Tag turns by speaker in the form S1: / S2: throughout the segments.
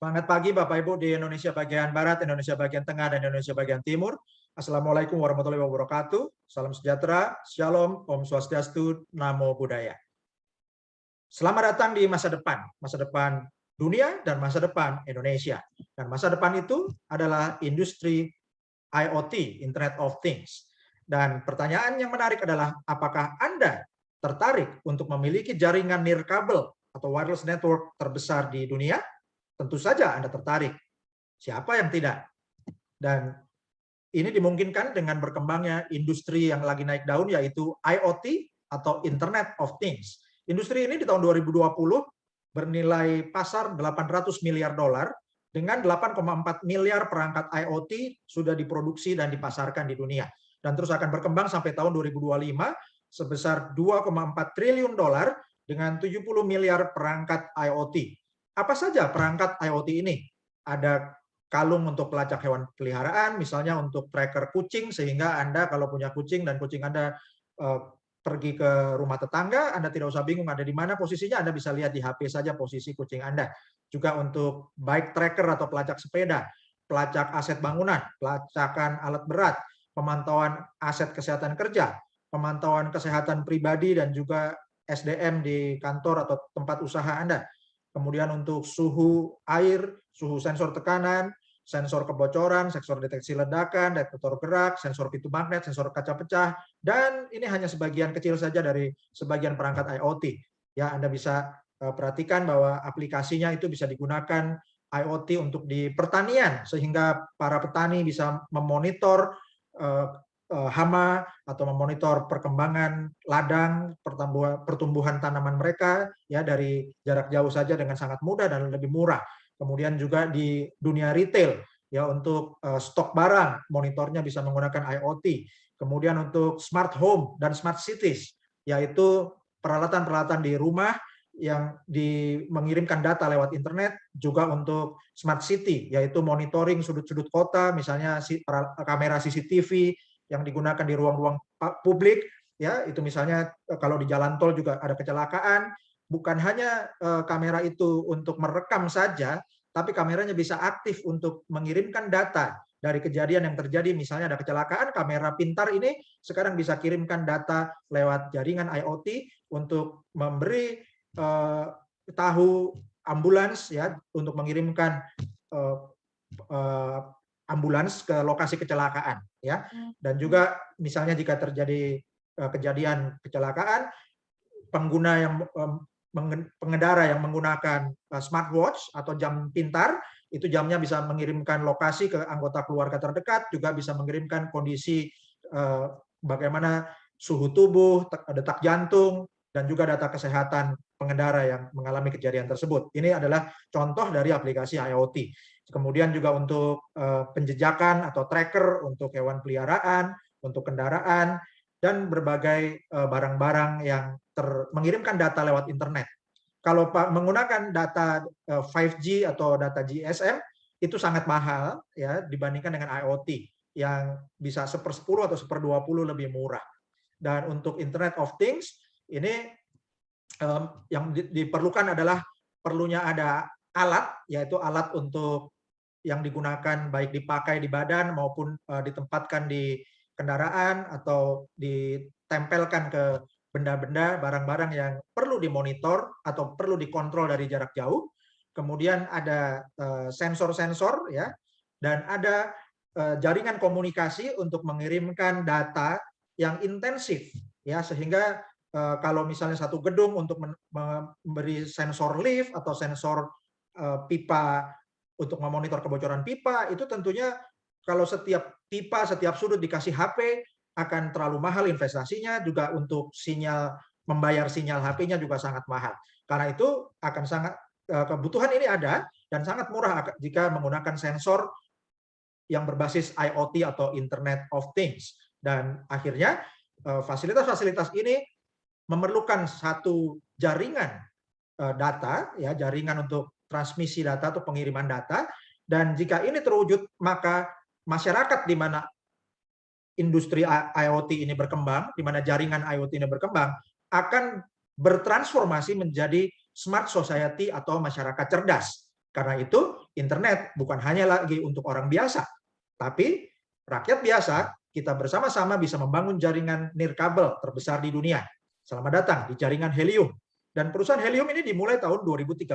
S1: Semangat pagi Bapak Ibu di Indonesia bagian Barat, Indonesia bagian Tengah, dan Indonesia bagian Timur. Assalamualaikum warahmatullahi wabarakatuh. Salam sejahtera, Shalom, Om Swastiastu, Namo Buddhaya. Selamat datang di masa depan dunia dan masa depan Indonesia. Dan masa depan itu adalah industri IoT, Internet of Things. Dan pertanyaan yang menarik adalah, apakah Anda tertarik untuk memiliki jaringan nirkabel atau wireless network terbesar di dunia? Tentu saja Anda tertarik. Siapa yang tidak? Dan ini dimungkinkan dengan berkembangnya industri yang lagi naik daun, yaitu IoT atau Internet of Things. Industri ini di tahun 2020 bernilai pasar 800 miliar dolar dengan 8,4 miliar perangkat IoT sudah diproduksi dan dipasarkan di dunia. Dan terus akan berkembang sampai tahun 2025 sebesar 2,4 triliun dolar dengan 70 miliar perangkat IoT. Apa saja perangkat IoT ini? Ada kalung untuk pelacak hewan peliharaan, misalnya untuk tracker kucing, sehingga Anda kalau punya kucing dan kucing Anda pergi ke rumah tetangga, Anda tidak usah bingung ada di mana posisinya, Anda bisa lihat di HP saja posisi kucing Anda. Juga untuk bike tracker atau pelacak sepeda, pelacak aset bangunan, pelacakan alat berat, pemantauan aset kesehatan kerja, pemantauan kesehatan pribadi dan juga SDM di kantor atau tempat usaha Anda. Kemudian untuk suhu air, suhu sensor tekanan, sensor kebocoran, sensor deteksi ledakan, detektor gerak, sensor pintu magnet, sensor kaca pecah, dan ini hanya sebagian kecil saja dari sebagian perangkat IoT. Ya, Anda bisa perhatikan bahwa aplikasinya itu bisa digunakan IoT untuk di pertanian, sehingga para petani bisa memonitor hama atau memonitor perkembangan ladang, pertumbuhan tanaman mereka ya dari jarak jauh saja dengan sangat mudah dan lebih murah. Kemudian juga di dunia retail ya untuk stok barang, monitornya bisa menggunakan IoT. Kemudian untuk smart home dan smart cities, yaitu peralatan-peralatan di rumah yang mengirimkan data lewat internet, juga untuk smart city, yaitu monitoring sudut-sudut kota, misalnya kamera CCTV yang digunakan di ruang-ruang publik, ya itu misalnya kalau di jalan tol juga ada kecelakaan, bukan hanya kamera itu untuk merekam saja, tapi kameranya bisa aktif untuk mengirimkan data dari kejadian yang terjadi, misalnya ada kecelakaan, kamera pintar ini sekarang bisa kirimkan data lewat jaringan IoT untuk memberi tahu ambulans ya untuk mengirimkan ambulans ke lokasi kecelakaan ya. Dan juga misalnya jika terjadi kejadian kecelakaan, pengendara yang menggunakan smartwatch atau jam pintar, itu jamnya bisa mengirimkan lokasi ke anggota keluarga terdekat, juga bisa mengirimkan kondisi bagaimana suhu tubuh, detak jantung, dan juga data kesehatan pengendara yang mengalami kejadian tersebut. Ini adalah contoh dari aplikasi IoT. Kemudian juga untuk penjejakan atau tracker untuk hewan peliharaan, untuk kendaraan, dan berbagai barang-barang yang mengirimkan data lewat internet. Kalau menggunakan data 5G atau data GSM, itu sangat mahal ya dibandingkan dengan IoT yang bisa 1/10 atau 1/20 lebih murah. Dan untuk Internet of Things, ini yang diperlukan adalah perlunya ada alat, yaitu alat untuk yang digunakan baik dipakai di badan maupun ditempatkan di kendaraan atau ditempelkan ke benda-benda, barang-barang yang perlu dimonitor atau perlu dikontrol dari jarak jauh. Kemudian ada sensor-sensor ya, dan ada jaringan komunikasi untuk mengirimkan data yang intensif ya, sehingga kalau misalnya satu gedung untuk memberi sensor lift atau sensor pipa untuk memonitor kebocoran pipa, itu tentunya kalau setiap pipa, setiap sudut dikasih HP, akan terlalu mahal investasinya, juga untuk membayar sinyal HP-nya juga sangat mahal. Karena itu akan sangat kebutuhan ini ada dan sangat murah jika menggunakan sensor yang berbasis IoT atau Internet of Things. Dan akhirnya fasilitas-fasilitas ini memerlukan satu jaringan data, ya jaringan untuk transmisi data atau pengiriman data, dan jika ini terwujud, maka masyarakat di mana industri IoT ini berkembang, di mana jaringan IoT ini berkembang, akan bertransformasi menjadi smart society atau masyarakat cerdas. Karena itu, internet bukan hanya lagi untuk orang biasa, tapi rakyat biasa, kita bersama-sama bisa membangun jaringan nirkabel terbesar di dunia. Selamat datang di jaringan Helium. Dan perusahaan Helium ini dimulai tahun 2013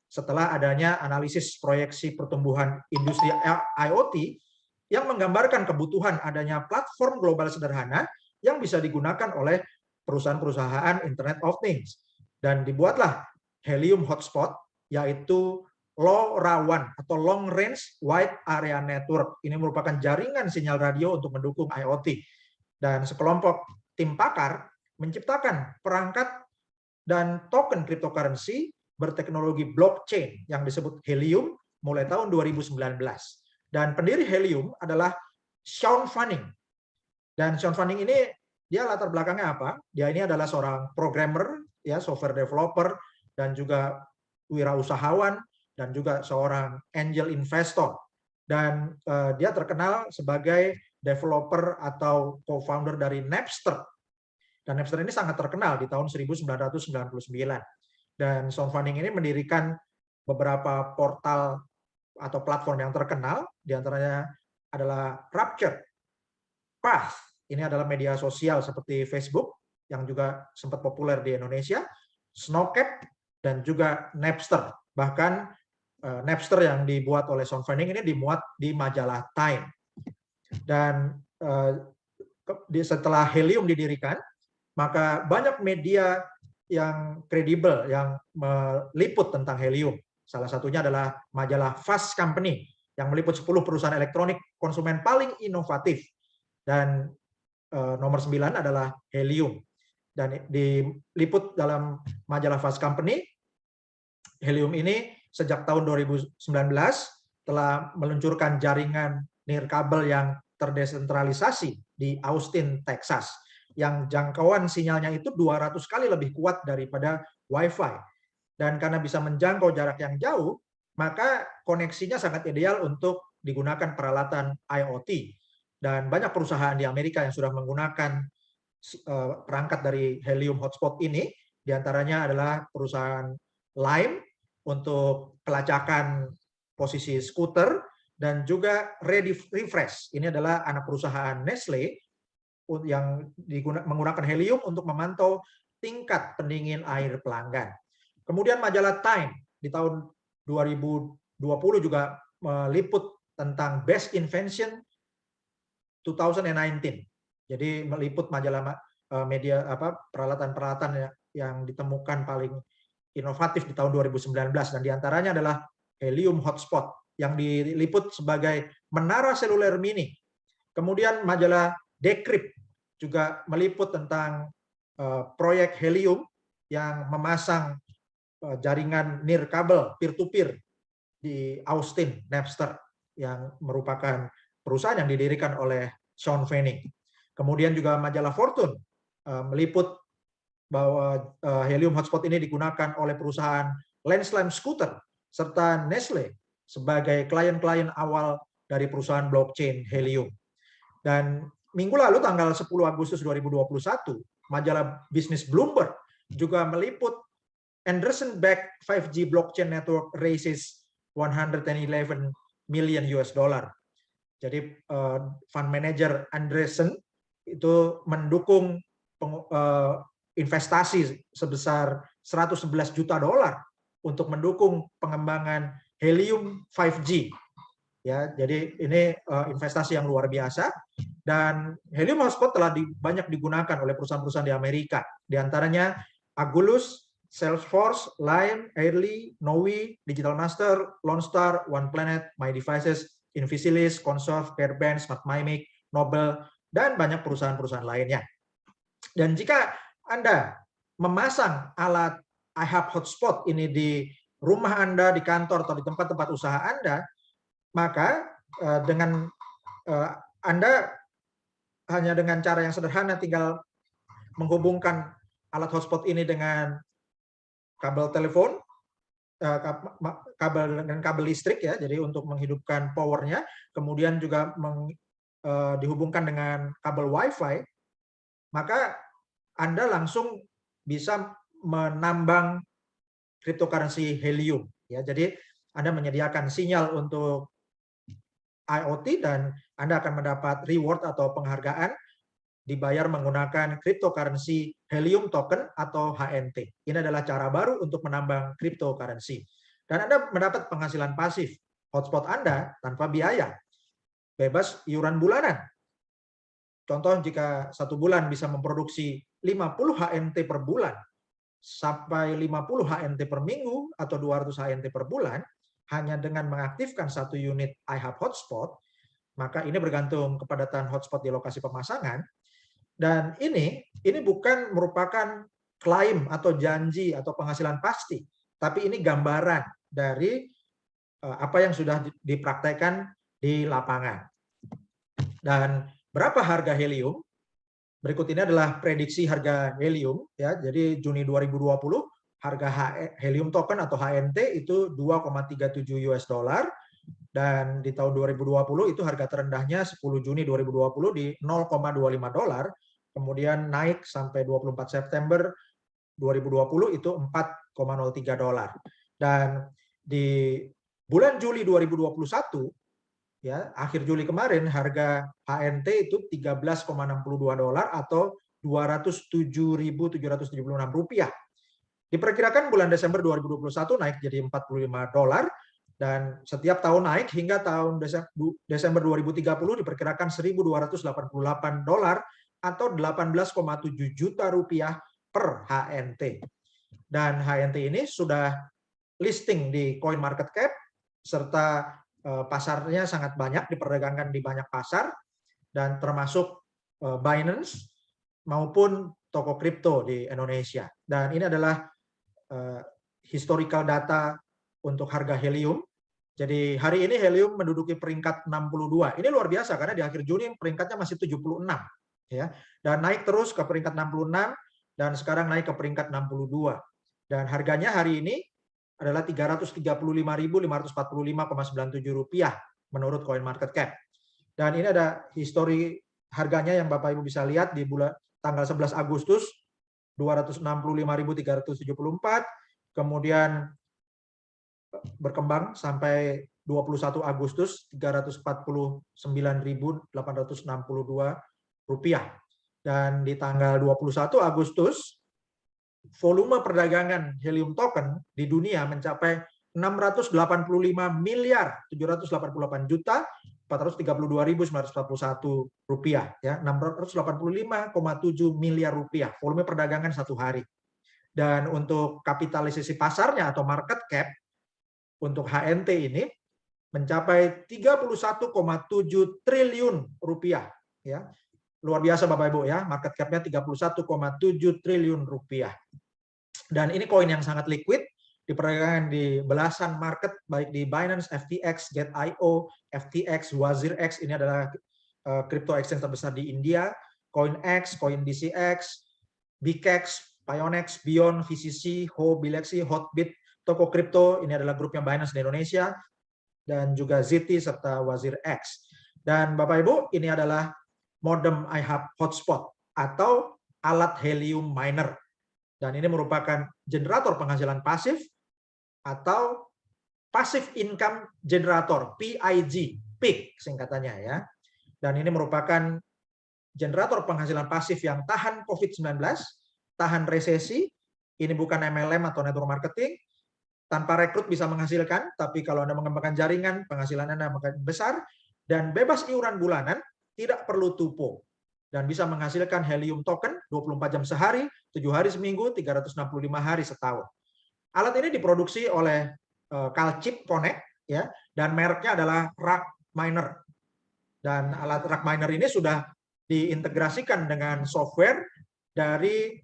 S1: setelah adanya analisis proyeksi pertumbuhan industri IoT yang menggambarkan kebutuhan adanya platform global sederhana yang bisa digunakan oleh perusahaan-perusahaan Internet of Things. Dan dibuatlah Helium Hotspot, yaitu LoRaWAN atau Long Range Wide Area Network. Ini merupakan jaringan sinyal radio untuk mendukung IoT. Dan sekelompok tim pakar menciptakan perangkat dan token cryptocurrency berteknologi blockchain yang disebut Helium mulai tahun 2019. Dan pendiri Helium adalah Sean Fanning. Dan Sean Fanning ini dia latar belakangnya apa? Dia ini adalah seorang programmer, ya, software developer, dan juga wirausahawan, dan juga seorang angel investor. Dan dia terkenal sebagai developer atau co-founder dari Napster. Dan Napster ini sangat terkenal di tahun 1999. Dan Sean Fanning ini mendirikan beberapa portal atau platform yang terkenal, diantaranya adalah Rapture, Path, ini adalah media sosial seperti Facebook, yang juga sempat populer di Indonesia, Snowcat, dan juga Napster. Bahkan Napster yang dibuat oleh Sean Fanning ini dimuat di majalah Time. Dan setelah Helium didirikan, maka banyak media yang kredibel yang meliput tentang Helium. Salah satunya adalah majalah Fast Company yang meliput 10 perusahaan elektronik konsumen paling inovatif. Dan nomor 9 adalah Helium. Dan diliput dalam majalah Fast Company, Helium ini sejak tahun 2019 telah meluncurkan jaringan nirkabel yang terdesentralisasi di Austin, Texas, yang jangkauan sinyalnya itu 200 kali lebih kuat daripada Wi-Fi. Dan karena bisa menjangkau jarak yang jauh, maka koneksinya sangat ideal untuk digunakan peralatan IoT. Dan banyak perusahaan di Amerika yang sudah menggunakan perangkat dari Helium Hotspot ini, diantaranya adalah perusahaan Lime untuk pelacakan posisi skuter, dan juga Refresh. Ini adalah anak perusahaan Nestle yang menggunakan Helium untuk memantau tingkat pendingin air pelanggan. Kemudian majalah Time di tahun 2020 juga meliput tentang Best Invention 2019. Jadi meliput majalah media peralatan-peralatan yang ditemukan paling inovatif di tahun 2019, dan diantaranya adalah Helium Hotspot yang diliput sebagai menara seluler mini. Kemudian majalah Decrypt juga meliput tentang proyek Helium yang memasang jaringan nirkabel peer-to-peer di Austin, Napster, yang merupakan perusahaan yang didirikan oleh Sean Fanning. Kemudian juga majalah Fortune meliput bahwa Helium Hotspot ini digunakan oleh perusahaan Landslide Scooter serta Nestle sebagai klien-klien awal dari perusahaan blockchain Helium. Dan minggu lalu tanggal 10 Agustus 2021, majalah bisnis Bloomberg juga meliput Andreessen-backed 5G blockchain network raises 111 million US dollar. Jadi fund manager Andreessen itu mendukung investasi sebesar 111 juta dolar untuk mendukung pengembangan Helium 5G. Ya, jadi ini investasi yang luar biasa, dan Helium Hotspot telah banyak digunakan oleh perusahaan-perusahaan di Amerika, di antaranya Agulus, Salesforce, Lime, Airly, Nowi, Digital Master, Lone Star, One Planet, My Devices, Invisilis, Consoft, Pairband, Smartmimic, Nobel, dan banyak perusahaan-perusahaan lainnya. Dan jika Anda memasang alat iHub Hotspot ini di rumah Anda, di kantor, atau di tempat-tempat usaha Anda, maka dengan Anda hanya dengan cara yang sederhana tinggal menghubungkan alat hotspot ini dengan kabel telepon, kabel listrik, ya, jadi untuk menghidupkan powernya, kemudian juga dihubungkan dengan kabel Wi-Fi, maka Anda langsung bisa menambang cryptocurrency Helium. Ya, jadi Anda menyediakan sinyal untuk IoT dan Anda akan mendapat reward atau penghargaan dibayar menggunakan cryptocurrency Helium token atau HNT. Ini adalah cara baru untuk menambang cryptocurrency. Dan Anda mendapat penghasilan pasif. Hotspot Anda tanpa biaya. Bebas iuran bulanan. Contoh, jika 1 bulan bisa memproduksi 50 HNT per bulan, sampai 50 HNT per minggu, atau 200 HNT per bulan, hanya dengan mengaktifkan 1 unit iHub hotspot, maka ini bergantung kepadatan hotspot di lokasi pemasangan. Dan ini bukan merupakan klaim atau janji atau penghasilan pasti, tapi ini gambaran dari apa yang sudah dipraktekkan di lapangan. Dan berapa harga helium? Berikut ini adalah prediksi harga helium, ya. Jadi Juni 2020 harga helium token atau HNT itu 2,37 US dollar, dan di tahun 2020 itu harga terendahnya 10 Juni 2020 di 0,25 dolar, kemudian naik sampai 24 September 2020 itu 4,03 dolar. Dan di bulan Juli 2021, ya, akhir Juli kemarin harga HNT itu 13,62 dolar atau 207.776 rupiah. Diperkirakan bulan Desember 2021 naik jadi 45 dolar, dan setiap tahun naik hingga tahun Desember 2030 diperkirakan 1.288 dolar atau 18,7 juta rupiah per HNT. Dan HNT ini sudah listing di CoinMarketCap, serta pasarnya sangat banyak, diperdagangkan di banyak pasar, dan termasuk Binance maupun toko kripto di Indonesia. Dan ini adalah historical data untuk harga helium. Jadi hari ini helium menduduki peringkat 62. Ini luar biasa karena di akhir Juni peringkatnya masih 76, ya. Dan naik terus ke peringkat 66 dan sekarang naik ke peringkat 62. Dan harganya hari ini adalah 335.545,97 rupiah menurut CoinMarketCap. Dan ini ada histori harganya yang Bapak Ibu bisa lihat di bulan tanggal 11 Agustus 265.374, kemudian berkembang sampai 21 Agustus 349.862 rupiah. Dan di tanggal 21 Agustus volume perdagangan helium token di dunia mencapai 685.788.432.941 rupiah, ya, 685,7 miliar rupiah volume perdagangan satu hari. Dan untuk kapitalisasi pasarnya atau market cap untuk HNT ini mencapai 31,7 triliun rupiah, ya. Luar biasa Bapak Ibu, ya, market cap-nya 31,7 triliun rupiah. Dan ini koin yang sangat liquid, diperdagangkan di belasan market, baik di Binance, FTX, Get.io, FTX, WazirX, ini adalah crypto exchange terbesar di India, CoinX, CoinDCX, BigX, Pionex, Bion, VCC, Ho, Bileksi, Hotbit, toko kripto, ini adalah grupnya Binance di Indonesia, dan juga ZT serta WazirX. Dan Bapak Ibu, ini adalah modem iHub hotspot atau alat helium miner. Dan ini merupakan generator penghasilan pasif atau passive income generator, PIG, PIG singkatannya, ya. Dan ini merupakan generator penghasilan pasif yang tahan COVID-19, tahan resesi. Ini bukan MLM atau network marketing. Tanpa rekrut bisa menghasilkan, tapi kalau Anda mengembangkan jaringan, penghasilan Anda makin besar, dan bebas iuran bulanan, tidak perlu tupo, dan bisa menghasilkan helium token 24 jam sehari, 7 hari seminggu, 365 hari setahun. Alat ini diproduksi oleh Calchip Connect, ya, dan mereknya adalah Rack Miner. Dan alat Rack Miner ini sudah diintegrasikan dengan software dari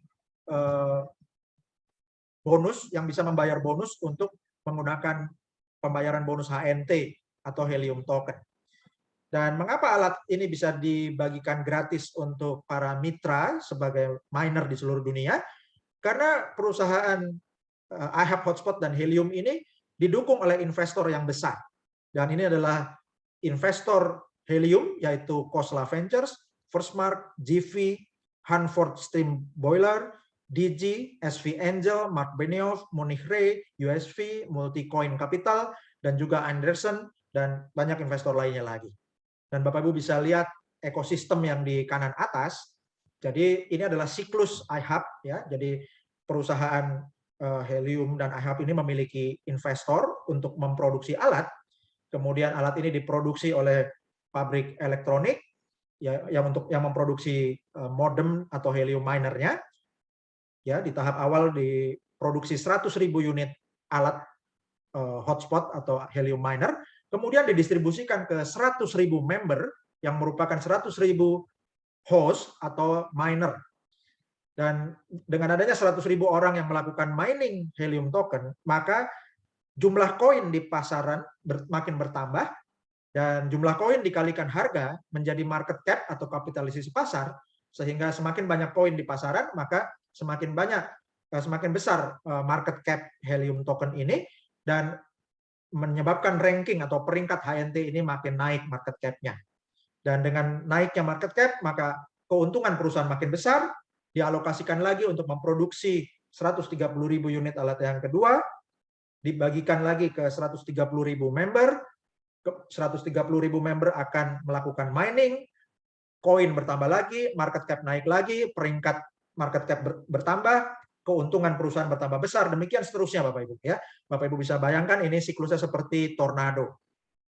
S1: bonus yang bisa membayar bonus untuk menggunakan pembayaran bonus HNT atau helium token. Dan mengapa alat ini bisa dibagikan gratis untuk para mitra sebagai miner di seluruh dunia? Karena perusahaan iHub Hotspot dan Helium ini didukung oleh investor yang besar. Dan ini adalah investor Helium, yaitu Khosla Ventures, Firstmark, GV, Hanford Steam Boiler, DG, SV Angel, Mark Benioff, Munich Re, USV, Multicoin Capital, dan juga Anderson, dan banyak investor lainnya lagi. Dan Bapak Ibu bisa lihat ekosistem yang di kanan atas. Jadi ini adalah siklus iHub, ya. Jadi perusahaan Helium dan iHub ini memiliki investor untuk memproduksi alat. Kemudian alat ini diproduksi oleh pabrik elektronik, ya, yang memproduksi modem atau helium minernya. Ya, di tahap awal diproduksi 100.000 unit alat hotspot atau helium miner, kemudian didistribusikan ke 100.000 member yang merupakan 100.000 host atau miner. Dan dengan adanya 100.000 orang yang melakukan mining helium token, maka jumlah koin di pasaran makin bertambah, dan jumlah koin dikalikan harga menjadi market cap atau kapitalisasi pasar, sehingga semakin banyak koin di pasaran, maka semakin besar market cap helium token ini, dan menyebabkan ranking atau peringkat HNT ini makin naik market cap-nya. Dan dengan naiknya market cap, maka keuntungan perusahaan makin besar, dialokasikan lagi untuk memproduksi 130.000 unit alat yang kedua, dibagikan lagi ke 130.000 member, 130.000 member akan melakukan mining, koin bertambah lagi, market cap naik lagi, peringkat market cap bertambah, keuntungan perusahaan bertambah besar, demikian seterusnya Bapak Ibu, ya. Bapak Ibu bisa bayangkan ini siklusnya seperti tornado.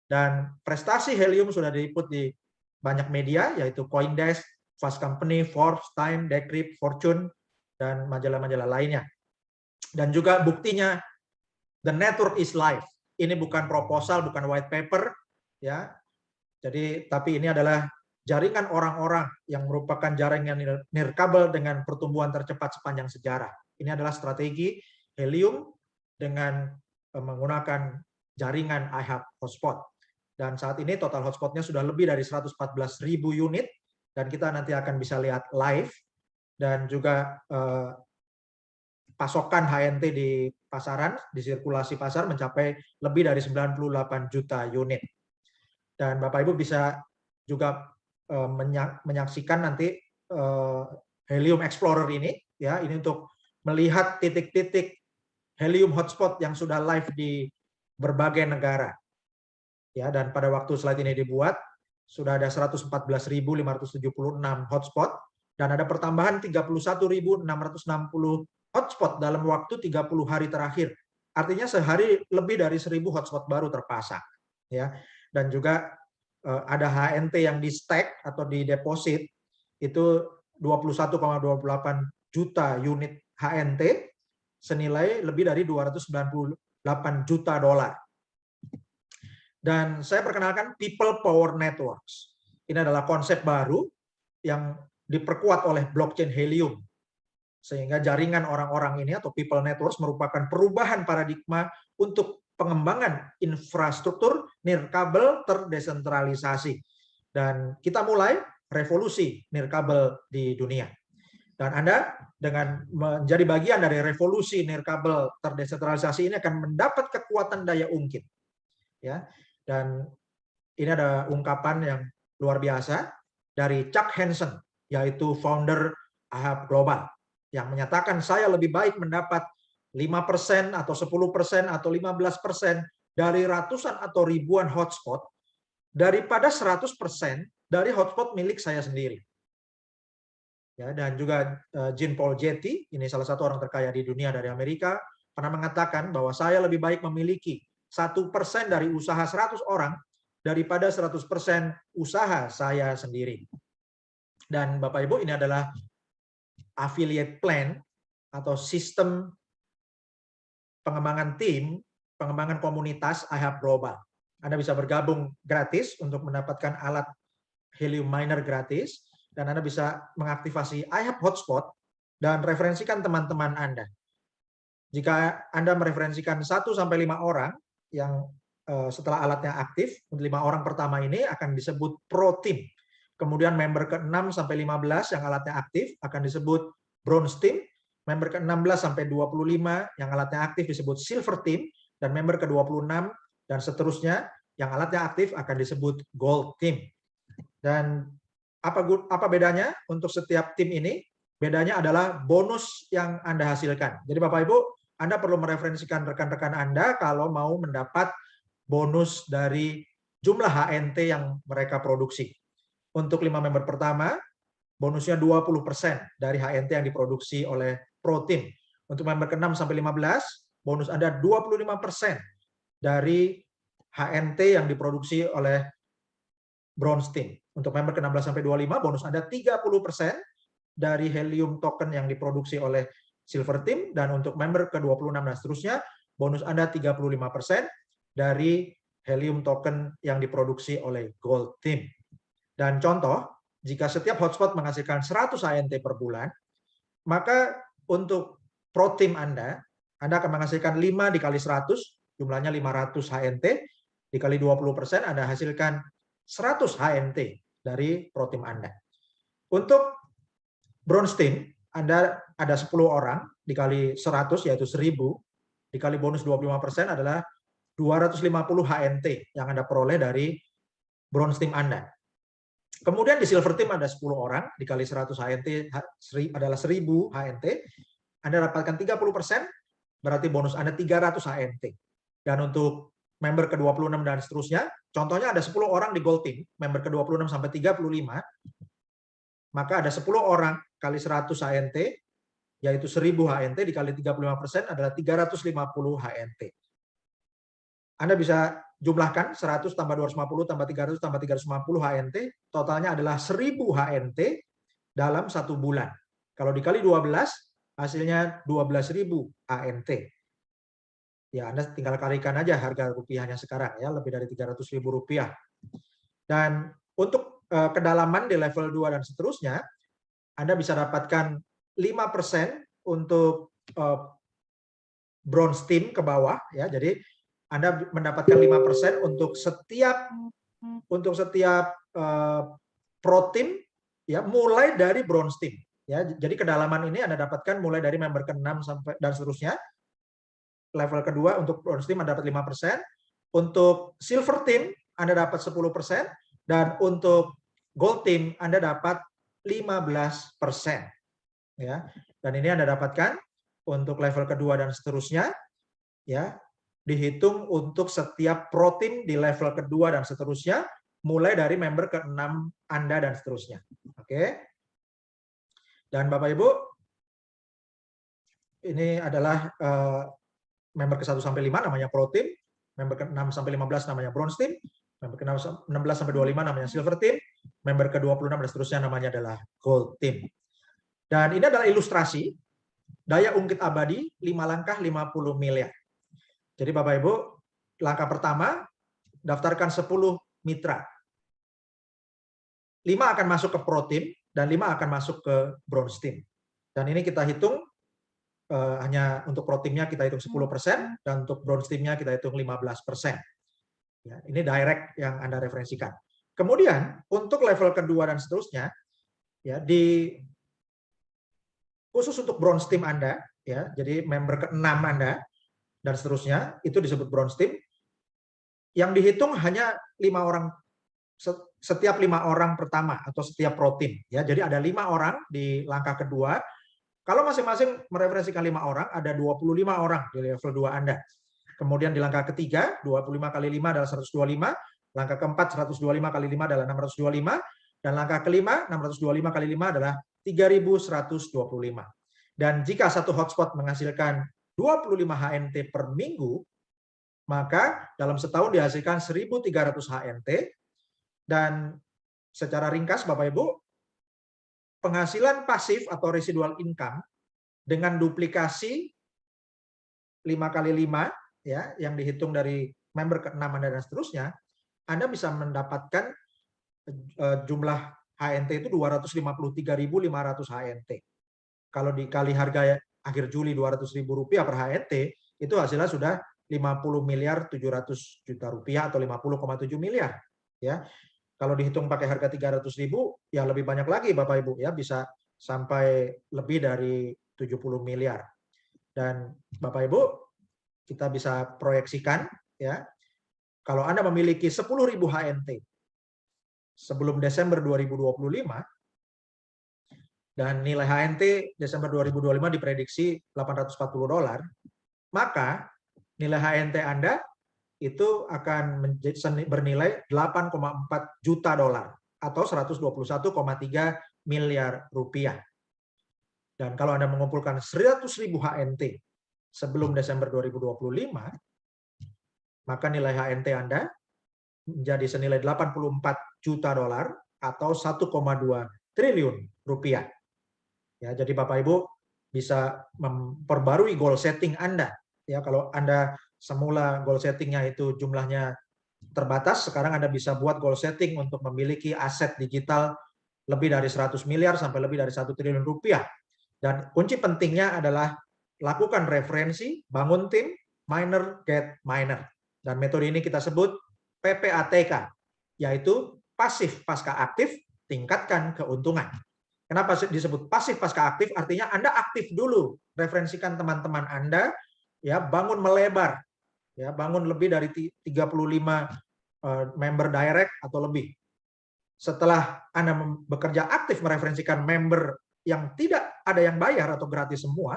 S1: Dan prestasi helium sudah diliput di banyak media, yaitu CoinDesk, Fast Company, Forbes, Time, Decrypt, Fortune, dan majalah-majalah lainnya. Dan juga buktinya, the network is live. Ini bukan proposal, bukan white paper, ya. Jadi, tapi ini adalah jaringan orang-orang yang merupakan jaringan nirkabel dengan pertumbuhan tercepat sepanjang sejarah. Ini adalah strategi helium dengan menggunakan jaringan iHub hotspot. Dan saat ini total hotspotnya sudah lebih dari 114.000 unit, dan kita nanti akan bisa lihat live, dan juga pasokan HNT di pasaran, di sirkulasi pasar mencapai lebih dari 98 juta unit. Dan Bapak Ibu bisa juga menyaksikan nanti Helium Explorer ini, ya, ini untuk melihat titik-titik helium hotspot yang sudah live di berbagai negara. Ya, dan pada waktu slide ini dibuat sudah ada 114.576 hotspot dan ada pertambahan 31.660 hotspot dalam waktu 30 hari terakhir. Artinya sehari lebih dari 1.000 hotspot baru terpasang, ya. Dan juga ada HNT yang di stack atau di deposit itu 21,28 juta unit HNT senilai lebih dari 298 juta dolar. Dan saya perkenalkan People Power Networks. Ini adalah konsep baru yang diperkuat oleh blockchain Helium. Sehingga jaringan orang-orang ini atau People Networks merupakan perubahan paradigma untuk pengembangan infrastruktur nirkabel terdesentralisasi. Dan kita mulai revolusi nirkabel di dunia. Dan Anda dengan menjadi bagian dari revolusi nirkabel terdesentralisasi ini akan mendapat kekuatan daya ungkit. Ya. Dan ini ada ungkapan yang luar biasa dari Chuck Hansen, yaitu founder iHub Global, yang menyatakan saya lebih baik mendapat 5% atau 10% atau 15% dari ratusan atau ribuan hotspot daripada 100% dari hotspot milik saya sendiri. Ya, dan juga Jean Paul Getty, ini salah satu orang terkaya di dunia dari Amerika, pernah mengatakan bahwa saya lebih baik memiliki 1% dari usaha 100 orang daripada 100% usaha saya sendiri. Dan Bapak Ibu, ini adalah affiliate plan atau sistem pengembangan tim, pengembangan komunitas iHub Global. Anda bisa bergabung gratis untuk mendapatkan alat helium miner gratis, dan Anda bisa mengaktifasi iHub Hotspot dan referensikan teman-teman Anda. Jika Anda mereferensikan 1-5 orang yang setelah alatnya aktif, 5 orang pertama ini akan disebut Pro Team. Kemudian member ke-6 sampai 15 yang alatnya aktif akan disebut Bronze Team. Member ke-16 sampai 25 yang alatnya aktif disebut Silver Team, dan member ke-26 dan seterusnya yang alatnya aktif akan disebut Gold Team. Dan apa bedanya untuk setiap tim ini? bedanya adalah bonus yang Anda hasilkan. Jadi Bapak Ibu, Anda perlu mereferensikan rekan-rekan Anda kalau mau mendapat bonus dari jumlah HNT yang mereka produksi. Untuk 5 member pertama, bonusnya 20% dari HNT yang diproduksi oleh Pro Team. Untuk member ke-6 sampai 15, bonus Anda 25% dari HNT yang diproduksi oleh Bronze Team. Untuk member ke-16 sampai 25, bonus Anda 30% dari helium token yang diproduksi oleh Silver Team, dan untuk member ke-26 dan seterusnya, bonus Anda 35% dari helium token yang diproduksi oleh Gold Team. Dan contoh, jika setiap hotspot menghasilkan 100 HNT per bulan, maka untuk Pro Team Anda akan menghasilkan 5 dikali 100, jumlahnya 500 HNT, dikali 20%, Anda hasilkan 100 HNT dari Pro Team Anda. Untuk Bronze Team, Anda ada 10 orang, dikali 100, yaitu 1000, dikali bonus 25% adalah 250 HNT yang Anda peroleh dari Bronze Team Anda. Kemudian di Silver Team ada 10 orang, dikali 100 HNT adalah 1000 HNT, Anda dapatkan 30%, berarti bonus Anda 300 HNT. Dan untuk member ke-26 dan seterusnya, contohnya ada 10 orang di Gold Team, member ke-26 sampai 35, maka ada 10 orang kali 100 HNT, yaitu 1000 HNT, dikali 35% adalah 350 HNT. Anda bisa jumlahkan 100 tambah 250 tambah 300 tambah 350 HNT, totalnya adalah 1000 HNT dalam 1 bulan. Kalau dikali 12, hasilnya 12.000 HNT. Ya, Anda tinggal kalikan aja harga rupiahnya sekarang, ya, lebih dari 300.000 rupiah. Dan untuk kedalaman di level 2 dan seterusnya, Anda bisa dapatkan 5% untuk Bronze Team ke bawah, ya. Jadi Anda mendapatkan 5% untuk setiap Pro Team, ya, mulai dari Bronze Team, ya. Jadi kedalaman ini Anda dapatkan mulai dari member ke-6 sampai dan seterusnya. Level kedua untuk Bronze Team Anda dapat 5%, untuk Silver Team Anda dapat 10%, dan untuk Gold Team Anda dapat 15%. Ya. Dan ini Anda dapatkan untuk level kedua dan seterusnya, ya, dihitung untuk setiap Pro Team di level kedua dan seterusnya, mulai dari member ke-6 Anda dan seterusnya. Oke. Dan Bapak Ibu, ini adalah member ke-1 sampai 5 namanya Pro Team, member ke-6 sampai 15 namanya Bronze Team, member ke-16 sampai 25 namanya Silver Team, member ke-26 dan seterusnya namanya adalah Gold Team. Dan ini adalah ilustrasi daya ungkit abadi 5 langkah 50 miliar. Jadi Bapak Ibu, langkah pertama, daftarkan 10 mitra. 5 akan masuk ke Pro Team, dan 5 akan masuk ke Bronze Team. Dan ini kita hitung, hanya untuk Pro Team-nya kita hitung 10%, dan untuk Bronze Team-nya kita hitung 15%. Ya, ini direct yang Anda referensikan. Kemudian, untuk level kedua dan seterusnya, ya, khusus untuk Bronze Team Anda, ya, jadi member ke-6 Anda, dan seterusnya, itu disebut Bronze Team. Yang dihitung hanya 5 orang, setiap 5 orang pertama, atau setiap Pro Team. Ya, jadi ada 5 orang di langkah kedua. Kalau masing-masing mereferensikan 5 orang, ada 25 orang di level 2 Anda. Kemudian di langkah ketiga, 25 kali 5 adalah 125, langkah keempat 125 kali 5 adalah 625, dan langkah kelima 625 kali 5 adalah 3.125. Dan jika satu hotspot menghasilkan 25 HNT per minggu, maka dalam setahun dihasilkan 1.300 HNT, dan secara ringkas Bapak Ibu, penghasilan pasif atau residual income dengan duplikasi 5 kali 5, ya, yang dihitung dari member ke-6 Anda dan seterusnya, Anda bisa mendapatkan jumlah HNT itu 253.500 HNT. Kalau dikali harga akhir Juli 200.000 rupiah per HNT, itu hasilnya sudah 50.700.000.000 rupiah atau 50,7 miliar. Ya, kalau dihitung pakai harga 300.000, ya lebih banyak lagi Bapak Ibu, ya, bisa sampai lebih dari 70 miliar. Dan Bapak Ibu, kita bisa proyeksikan, ya, kalau Anda memiliki 10.000 HNT sebelum Desember 2025, dan nilai HNT Desember 2025 diprediksi $840, maka nilai HNT Anda itu akan bernilai $8,4 juta atau 121,3 miliar rupiah. Dan kalau Anda mengumpulkan 100.000 HNT sebelum Desember 2025, maka nilai HNT Anda menjadi senilai $84 juta atau 1,2 triliun rupiah. Ya, jadi Bapak Ibu bisa memperbarui goal setting Anda. Ya, kalau Anda semula goal settingnya itu jumlahnya terbatas, sekarang Anda bisa buat goal setting untuk memiliki aset digital lebih dari 100 miliar sampai lebih dari 1 triliun rupiah. Dan kunci pentingnya adalah lakukan referensi, bangun tim, miner, get miner. Dan metode ini kita sebut PPATK, yaitu pasif pasca aktif, tingkatkan keuntungan. Kenapa disebut pasif pasca aktif? Artinya Anda aktif dulu, referensikan teman-teman Anda, ya, bangun melebar, ya, bangun lebih dari 35 member direct atau lebih. Setelah Anda bekerja aktif mereferensikan member yang tidak ada yang bayar atau gratis semua,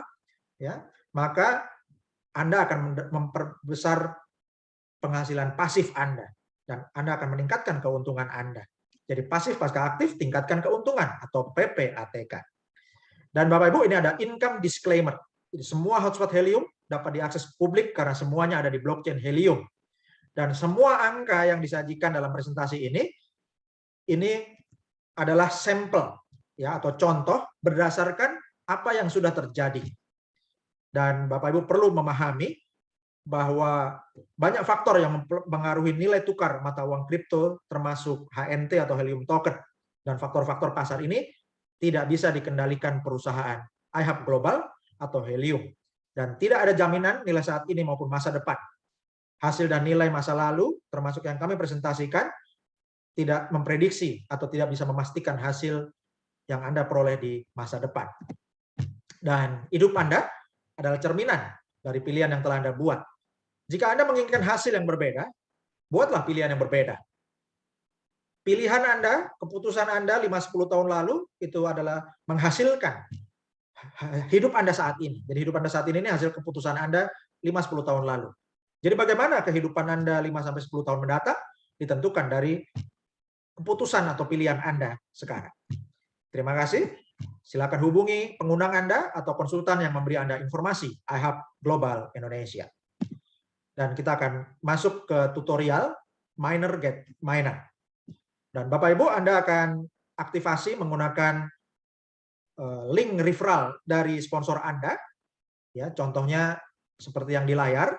S1: ya, maka Anda akan memperbesar penghasilan pasif Anda dan Anda akan meningkatkan keuntungan Anda. Jadi pasif pasca aktif, tingkatkan keuntungan atau PPATK. Dan Bapak Ibu, ini ada income disclaimer. Jadi semua hotspot Helium dapat diakses publik karena semuanya ada di blockchain Helium. Dan semua angka yang disajikan dalam presentasi ini adalah sampel, ya, atau contoh berdasarkan apa yang sudah terjadi. Dan Bapak Ibu perlu memahami bahwa banyak faktor yang mempengaruhi nilai tukar mata uang kripto, termasuk HNT atau Helium token. Dan faktor-faktor pasar ini tidak bisa dikendalikan perusahaan iHub Global atau Helium. Dan tidak ada jaminan nilai saat ini maupun masa depan. Hasil dan nilai masa lalu, termasuk yang kami presentasikan, tidak memprediksi atau tidak bisa memastikan hasil yang Anda peroleh di masa depan. Dan hidup Anda adalah cerminan dari pilihan yang telah Anda buat. Jika Anda menginginkan hasil yang berbeda, buatlah pilihan yang berbeda. Pilihan Anda, keputusan Anda 5-10 tahun lalu itu adalah menghasilkan hidup Anda saat ini. Jadi hidup Anda saat ini hasil keputusan Anda 5-10 tahun lalu. Jadi bagaimana kehidupan Anda 5-10 tahun mendatang ditentukan dari keputusan atau pilihan Anda sekarang. Terima kasih. Silakan hubungi pengundang Anda atau konsultan yang memberi Anda informasi iHub Global Indonesia. Dan kita akan masuk ke tutorial miner get miner. Dan Bapak Ibu, Anda akan aktifasi menggunakan link referral dari sponsor Anda. Ya, contohnya seperti yang di layar,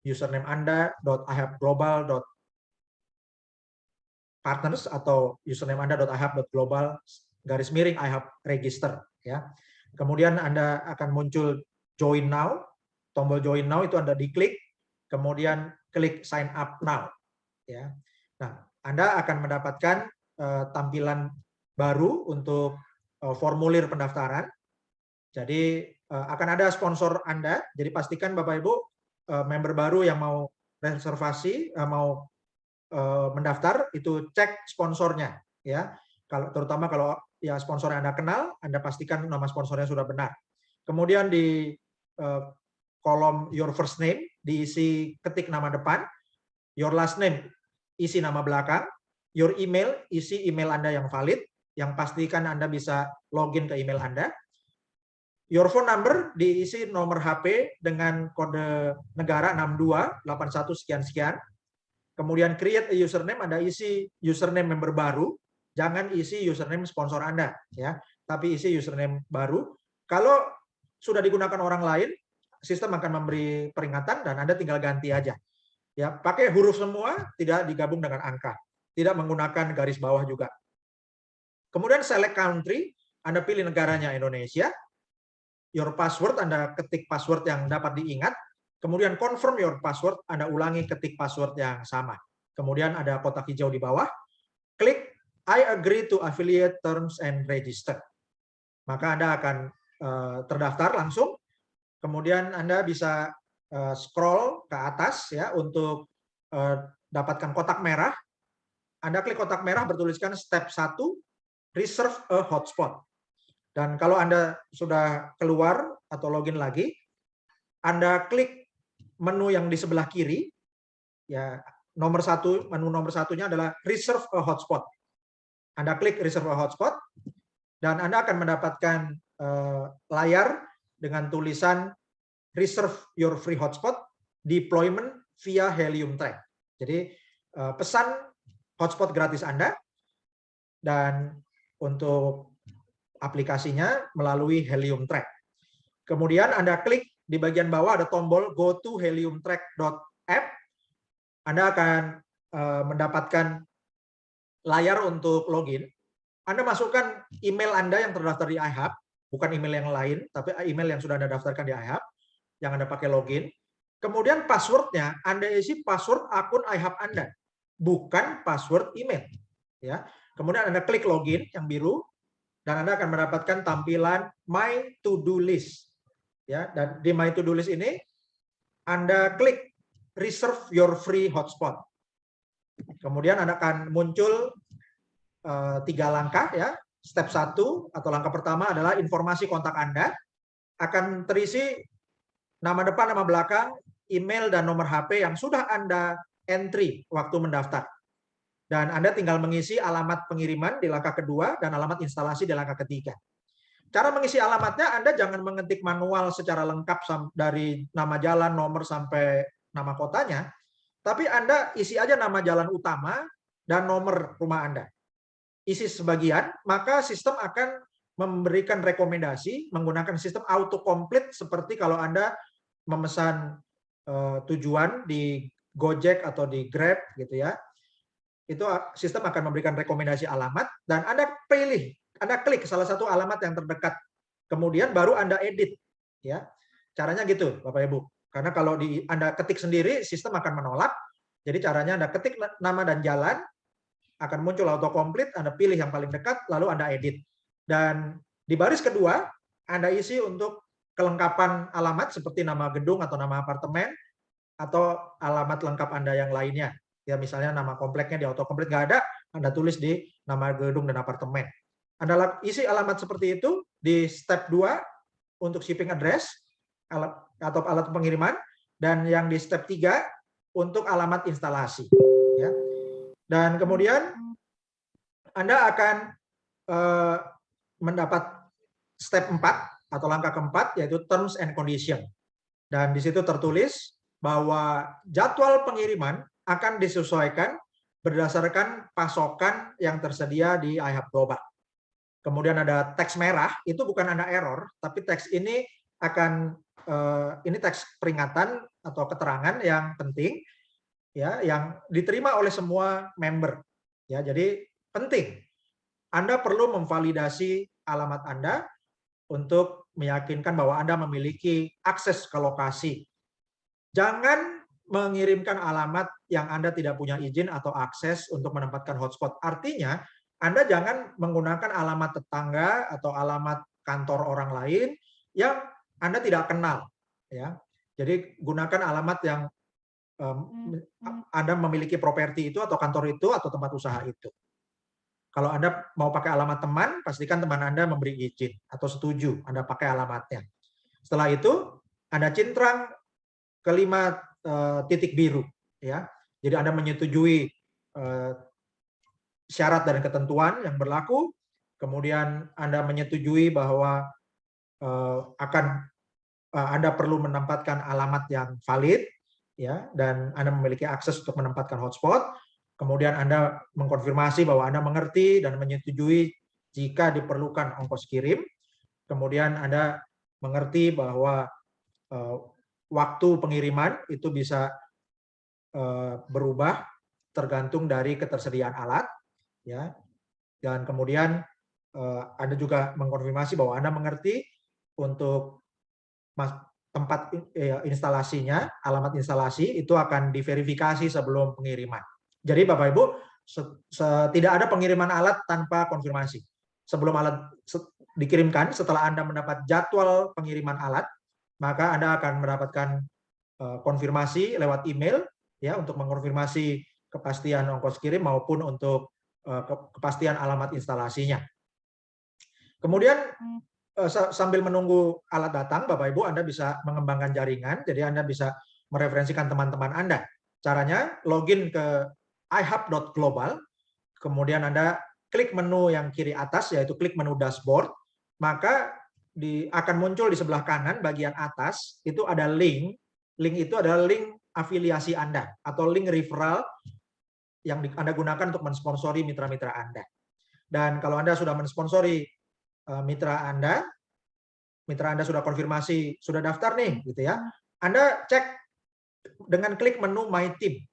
S1: username Anda .ihubglobal.partners atau username Anda .ihub.global_iHub register. Ya. Kemudian Anda akan muncul join now, tombol join now itu Anda diklik, kemudian klik sign up now. Ya. Nah, Anda akan mendapatkan tampilan baru untuk formulir pendaftaran. Jadi akan ada sponsor Anda. Jadi pastikan Bapak Ibu member baru yang mau reservasi, mau mendaftar itu cek sponsornya. Ya, terutama kalau ya sponsor yang Anda kenal, Anda pastikan nama sponsornya sudah benar. Kemudian di kolom your first name diisi ketik nama depan, your last name isi nama belakang, your email isi email Anda yang valid, yang pastikan Anda bisa login ke email Anda. Your phone number diisi nomor HP dengan kode negara 6281 sekian-sekian. Kemudian create a username, Anda isi username member baru, jangan isi username sponsor Anda, ya, tapi isi username baru. Kalau sudah digunakan orang lain, sistem akan memberi peringatan dan Anda tinggal ganti aja. Ya, pakai huruf semua, tidak digabung dengan angka. Tidak menggunakan garis bawah juga. Kemudian select country, Anda pilih negaranya Indonesia. Your password, Anda ketik password yang dapat diingat. Kemudian confirm your password, Anda ulangi ketik password yang sama. Kemudian ada kotak hijau di bawah. Klik I agree to affiliate terms and register. Maka Anda akan terdaftar langsung. Kemudian Anda bisa scroll ke atas ya untuk dapatkan kotak merah. Anda klik kotak merah bertuliskan step 1, reserve a hotspot. Dan kalau Anda sudah keluar atau login lagi, Anda klik menu yang di sebelah kiri, ya menu nomor satunya adalah Reserve a Hotspot. Anda klik Reserve a Hotspot, dan Anda akan mendapatkan layar dengan tulisan Reserve your free hotspot, deployment via Helium Track. Jadi pesan hotspot gratis Anda, dan untuk aplikasinya melalui Helium Track. Kemudian Anda klik di bagian bawah ada tombol go to heliumtrack.app. Anda akan mendapatkan layar untuk login. Anda masukkan email Anda yang terdaftar di iHub, bukan email yang lain, tapi email yang sudah Anda daftarkan di iHub, yang Anda pakai login. Kemudian passwordnya Anda isi password akun iHub Anda, bukan password email. Ya. Kemudian Anda klik login yang biru, dan Anda akan mendapatkan tampilan My To Do List. Ya, dan di My To Do List ini Anda klik Reserve Your Free Hotspot. Kemudian Anda akan muncul 3 langkah, ya. Step 1 atau langkah pertama adalah informasi kontak Anda akan terisi nama depan, nama belakang, email, dan nomor HP yang sudah Anda entry waktu mendaftar. Dan Anda tinggal mengisi alamat pengiriman di langkah kedua dan alamat instalasi di langkah ketiga. Cara mengisi alamatnya, Anda jangan mengetik manual secara lengkap dari nama jalan, nomor, sampai nama kotanya, tapi Anda isi aja nama jalan utama dan nomor rumah Anda. Isi sebagian, maka sistem akan memberikan rekomendasi menggunakan sistem autocomplete seperti kalau Anda memesan tujuan di Gojek atau di Grab gitu ya. Itu sistem akan memberikan rekomendasi alamat, dan Anda pilih, Anda klik salah satu alamat yang terdekat. Kemudian baru Anda edit ya. Caranya gitu, Bapak Ibu. Karena kalau Anda ketik sendiri, sistem akan menolak. Jadi caranya Anda ketik nama dan jalan, akan muncul autocomplete, Anda pilih yang paling dekat, lalu Anda edit. Dan di baris kedua, Anda isi untuk kelengkapan alamat seperti nama gedung atau nama apartemen, atau alamat lengkap Anda yang lainnya. Ya, misalnya nama kompleknya di autocomplete nggak ada, Anda tulis di nama gedung dan apartemen. Anda isi alamat seperti itu di step 2 untuk shipping address atau alat pengiriman, dan yang di step 3 untuk alamat instalasi. Ya. Dan kemudian Anda akan mendapat step 4 atau langkah keempat, yaitu terms and condition. Dan di situ tertulis bahwa jadwal pengiriman akan disesuaikan berdasarkan pasokan yang tersedia di iHub Global. Kemudian ada teks merah, itu bukan ada error, tapi teks ini akan ini teks peringatan atau keterangan yang penting, ya, yang diterima oleh semua member. Ya, jadi penting. Anda perlu memvalidasi alamat Anda untuk meyakinkan bahwa Anda memiliki akses ke lokasi. Jangan mengirimkan alamat yang Anda tidak punya izin atau akses untuk menempatkan hotspot. Artinya, Anda jangan menggunakan alamat tetangga atau alamat kantor orang lain yang Anda tidak kenal. Ya. Jadi gunakan alamat yang Anda memiliki properti itu atau kantor itu atau tempat usaha itu. Kalau Anda mau pakai alamat teman, pastikan teman Anda memberi izin atau setuju Anda pakai alamatnya. Setelah itu, Anda cintrang ke 5 titik biru. Ya. Jadi Anda menyetujui syarat dan ketentuan yang berlaku, kemudian Anda menyetujui bahwa Anda perlu menempatkan alamat yang valid, ya, dan Anda memiliki akses untuk menempatkan hotspot. Kemudian Anda mengkonfirmasi bahwa Anda mengerti dan menyetujui jika diperlukan ongkos kirim. Kemudian Anda mengerti bahwa waktu pengiriman itu bisa berubah tergantung dari ketersediaan alat, ya. Dan kemudian Anda juga mengkonfirmasi bahwa Anda mengerti untuk tempat instalasinya, alamat instalasi itu akan diverifikasi sebelum pengiriman. Jadi Bapak Ibu, tidak ada pengiriman alat tanpa konfirmasi. Sebelum alat dikirimkan, setelah Anda mendapat jadwal pengiriman alat, maka Anda akan mendapatkan konfirmasi lewat email, ya, untuk mengkonfirmasi kepastian ongkos kirim maupun untuk kepastian alamat instalasinya. Kemudian sambil menunggu alat datang, Bapak Ibu, Anda bisa mengembangkan jaringan, jadi Anda bisa mereferensikan teman-teman Anda. Caranya login ke ihub.global, kemudian Anda klik menu yang kiri atas, yaitu klik menu dashboard, maka akan muncul di sebelah kanan bagian atas, itu ada link. Link itu adalah link afiliasi Anda, atau link referral yang Anda gunakan untuk mensponsori mitra-mitra Anda. Dan kalau Anda sudah mensponsori mitra Anda sudah konfirmasi, sudah daftar nih, gitu ya. Anda cek dengan klik menu My Team,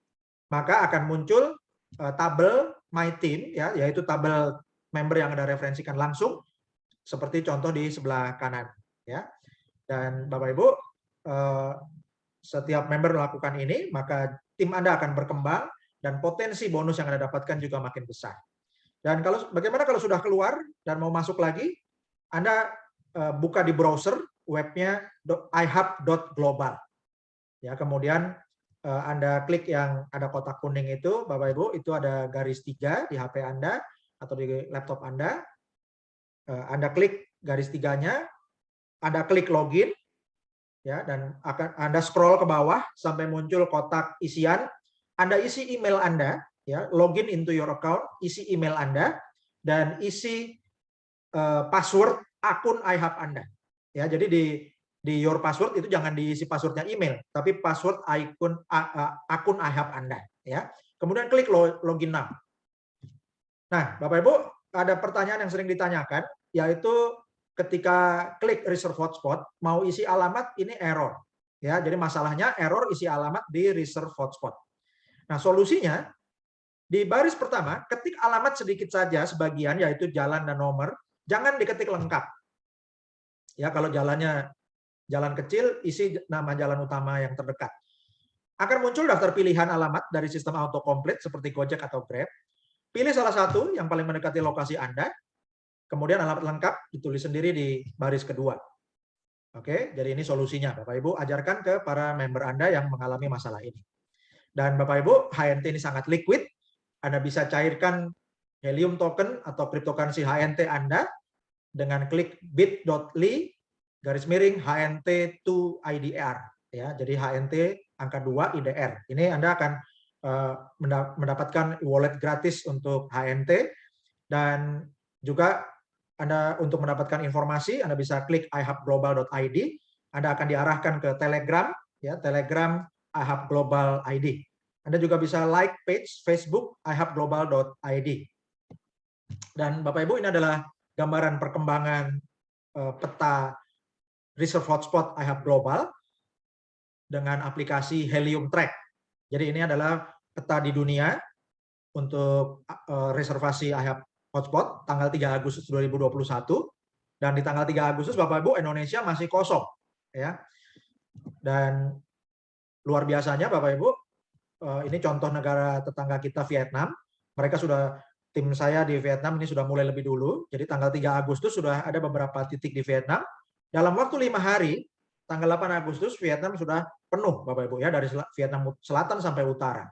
S1: maka akan muncul tabel My Team, ya, yaitu tabel member yang Anda referensikan langsung, seperti contoh di sebelah kanan, ya. Dan Bapak Ibu, setiap member melakukan ini, maka tim Anda akan berkembang dan potensi bonus yang Anda dapatkan juga makin besar. Dan bagaimana kalau sudah keluar dan mau masuk lagi, Anda buka di browser webnya ihub.global. Ya, kemudian Anda klik yang ada kotak kuning itu, Bapak Ibu, itu ada garis 3 di HP Anda atau di laptop Anda. Anda klik garis 3-nya, Anda klik login, ya, dan Anda scroll ke bawah sampai muncul kotak isian. Anda isi email Anda, ya, login into your account, isi email Anda, dan isi password akun iHub Anda. Ya, jadi di your password itu jangan diisi passwordnya email, tapi password akun iHub Anda. Ya. Kemudian klik login now. Nah, Bapak Ibu, ada pertanyaan yang sering ditanyakan, yaitu ketika klik reserve hotspot, mau isi alamat, ini error. Ya, jadi masalahnya error isi alamat di reserve hotspot. Nah, solusinya, di baris pertama, ketik alamat sedikit saja sebagian, yaitu jalan dan nomor, jangan diketik lengkap. Ya, kalau jalannya jalan kecil, isi nama jalan utama yang terdekat. Akan muncul daftar pilihan alamat dari sistem autocomplete seperti Gojek atau Grab. Pilih salah satu yang paling mendekati lokasi Anda, kemudian alamat lengkap ditulis sendiri di baris kedua. Oke, jadi ini solusinya. Bapak Ibu ajarkan ke para member Anda yang mengalami masalah ini. Dan Bapak Ibu, HNT ini sangat liquid. Anda bisa cairkan Helium token atau cryptocurrency HNT Anda dengan klik bit.ly /HNT2IDR, ya. Jadi HNT angka 2 IDR. Ini Anda akan mendapatkan wallet gratis untuk HNT, dan juga Anda untuk mendapatkan informasi Anda bisa klik ihubglobal.id. Anda akan diarahkan ke Telegram, ya, Telegram iHub Global ID. Anda juga bisa like page Facebook ihubglobal.id. Dan Bapak Ibu, ini adalah gambaran perkembangan peta reserve hotspot iHub Global dengan aplikasi Helium Track. Jadi ini adalah peta di dunia untuk reservasi iHub hotspot tanggal 3 Agustus 2021, dan di tanggal 3 Agustus Bapak Ibu, Indonesia masih kosong, ya. Dan luar biasanya Bapak Ibu, ini contoh negara tetangga kita, Vietnam. Mereka sudah, tim saya di Vietnam ini sudah mulai lebih dulu. Jadi tanggal 3 Agustus sudah ada beberapa titik di Vietnam. Dalam waktu 5 hari, tanggal 8 Agustus Vietnam sudah penuh Bapak Ibu, ya, dari Vietnam Selatan sampai utara.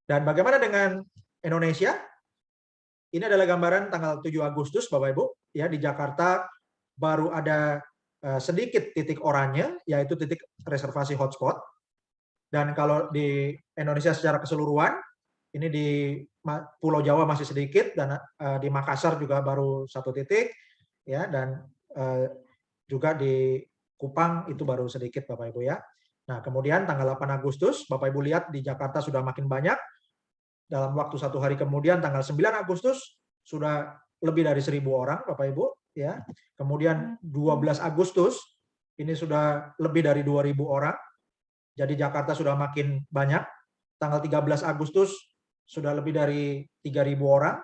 S1: Dan bagaimana dengan Indonesia? Ini adalah gambaran tanggal 7 Agustus Bapak Ibu, ya, di Jakarta baru ada sedikit titik oranye, yaitu titik reservasi hotspot. Dan kalau di Indonesia secara keseluruhan, ini di Pulau Jawa masih sedikit, dan di Makassar juga baru 1 titik, ya, dan juga di Kupang itu baru sedikit Bapak Ibu, ya. Nah, kemudian tanggal 8 Agustus Bapak Ibu lihat di Jakarta sudah makin banyak. Dalam waktu 1 hari kemudian tanggal 9 Agustus sudah lebih dari 1.000 orang Bapak Ibu, ya. Kemudian 12 Agustus ini sudah lebih dari 2.000 orang. Jadi Jakarta sudah makin banyak. Tanggal 13 Agustus sudah lebih dari 3.000 orang.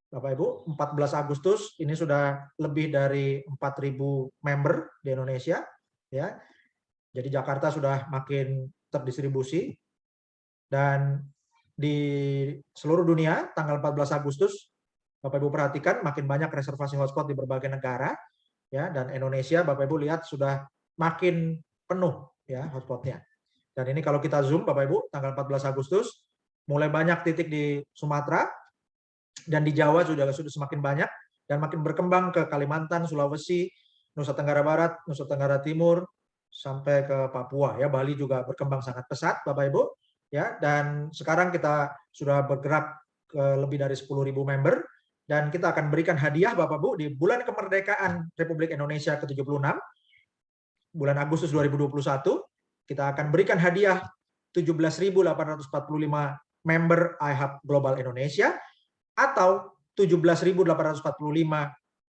S1: Bapak Ibu, 14 Agustus ini sudah lebih dari 4.000 member di Indonesia, ya. Jadi Jakarta sudah makin terdistribusi. Dan di seluruh dunia tanggal 14 Agustus Bapak Ibu perhatikan makin banyak reservasi hotspot di berbagai negara, ya, dan Indonesia Bapak Ibu lihat sudah makin penuh, ya, hotspotnya. Dan ini kalau kita zoom Bapak Ibu, tanggal 14 Agustus mulai banyak titik di Sumatera, dan di Jawa sudah semakin banyak. dan makin berkembang ke Kalimantan, Sulawesi, Nusa Tenggara Barat, Nusa Tenggara Timur, sampai ke Papua. Ya, Bali juga berkembang sangat pesat, Bapak Ibu. Ya, dan sekarang kita sudah bergerak ke lebih dari 10.000 member, dan kita akan berikan hadiah, Bapak Ibu, di bulan kemerdekaan Republik Indonesia ke-76, bulan Agustus 2021, kita akan berikan hadiah 17.845 member iHub Global Indonesia, atau 17.845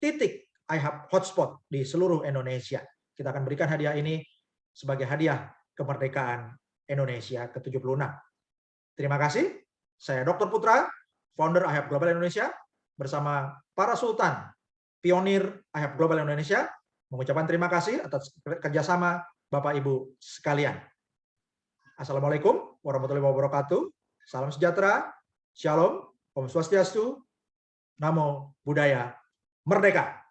S1: titik iHub hotspot di seluruh Indonesia. Kita akan berikan hadiah ini sebagai hadiah kemerdekaan Indonesia ke-76. Terima kasih. Saya Dr. Putra, founder iHub Global Indonesia, bersama para sultan, pionir iHub Global Indonesia, mengucapkan terima kasih atas kerjasama Bapak Ibu sekalian. Assalamualaikum warahmatullahi wabarakatuh. Salam sejahtera, Shalom, Om Swastiastu, Namo Buddhaya, Merdeka!